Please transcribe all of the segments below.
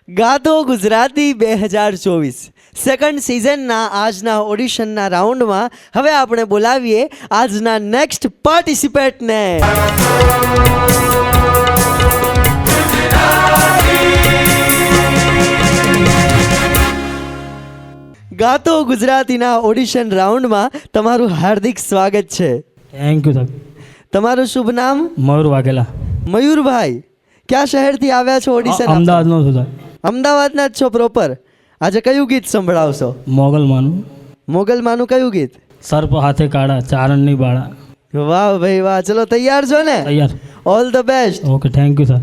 ગાતો Gujarati 2024 second સિઝનના આજના ઓડિશનના રાઉન્ડમાં હવે આપણે બોલાવીએ આજના નેક્સ્ટ પાર્ટિસિપેન્ટને. ગાતો ગુજરાતીના ઓડિશન રાઉન્ડમાં તમારું હાર્દિક સ્વાગત છે. Thank you. તમારું શુભ નામ? મયુર વાઘેલા. મયુરભાઈ, ક્યાં શહેરથી આવ્યા છો ઓડિશન? અમદાવાદનો છું. અમદાવાદના જ છો પ્રોપર. આજે કયું ગીત સંભળાવશો? મોગલમાનું. મોગલમાનું કયું ગીત? સર્પ હાથે કાળા ચારણની બાળા. વાહ ભાઈ વાહ. ચલો તૈયાર છો ને? તૈયાર. All the best. Okay, thank you sir.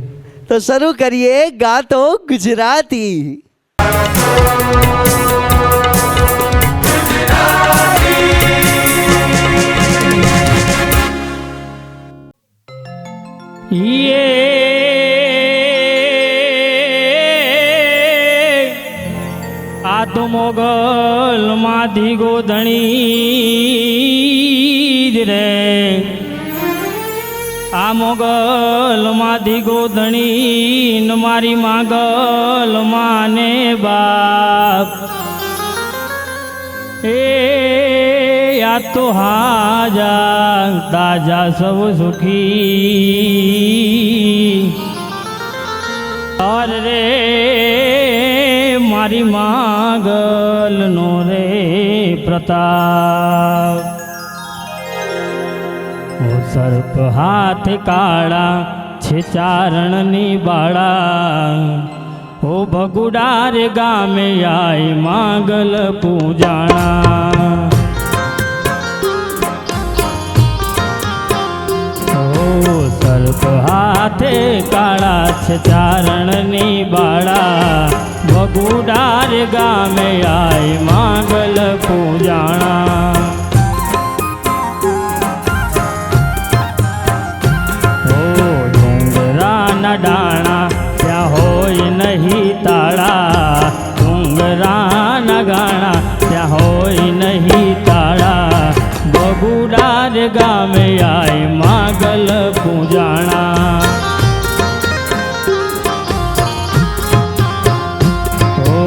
તો શરૂ કરીએ ગાતો ગુજરાતી. આ તો મોગલ માધી ગોધણી જ રે. આ મોગલ માધી ગોધણી મારી માગલ માને બાપ. એ આ તો હાજા તાજા સૌ સુખી. અરે રે મારી માગલ નો રે પ્રતાપ. ઓ સર્પ હાથ કાળા છે ચારણની બાળા. ઓ ભગુડા રે ગામે આઈ માગલ પૂજાણા. સર્પ હાથે કાળા છે ચારણની બાળા. ભગુડાર ગામે આય માગલ પૂજાણા. ઓ ડુંગરાના ડાણા ત્યાં હોય નહીં તાળા. ડુંગરાના ગાણા ત્યાં હોય નહીં તાળા. ભગુડાર ગામે આય માગલ પૂજાણા. ઓ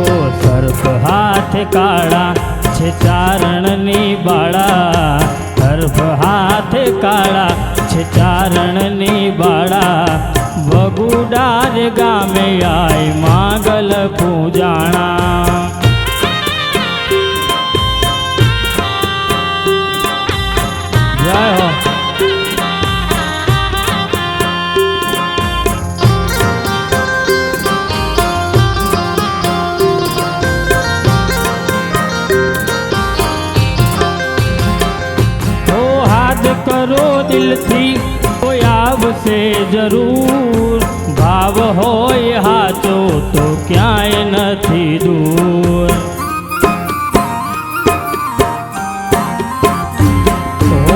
સર્પ હાથ કાળા છે ચારણની બાળા. સર્પ હાથ કાળા છે ચારણની બાળા. ભગુડાર ગામે આય માગલ પૂજાણા. જય હો. કરો દિલથી કોઈ આવશે જરૂર. ભાવ હોય હાચો તો ક્યાંય નથી દૂર.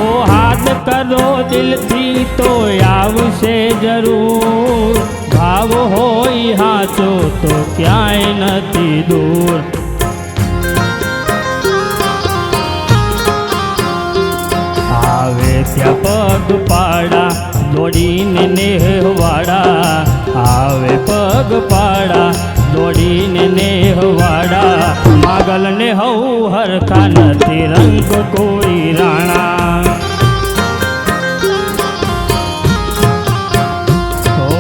ઓ હાથ કરો દિલથી તો આવશે જરૂર. ભાવ હોય હાચો તો ક્યાંય નથી દૂર. આવે ત્યાં પગ પાડા દોડીને નેહવાડા. આવે પગ પાડા દોડીને નેહવાડા. માગલને હઉ હરખા નથી રંગ કોઈ રાણા. ઓ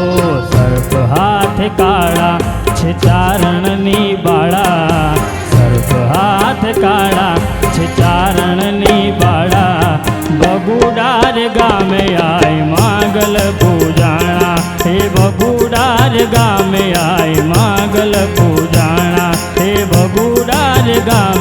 સર્પ હાથ કાળા છે ચારણની બાળા. સર્પ હાથ કાળા છે ચારણની બાળા. ભગુડાર ગામે આય માગલ પૂજાણા. હે ભગુડાર ગામે આય માગલ પૂજાણા. હે ભગુડાર ગામે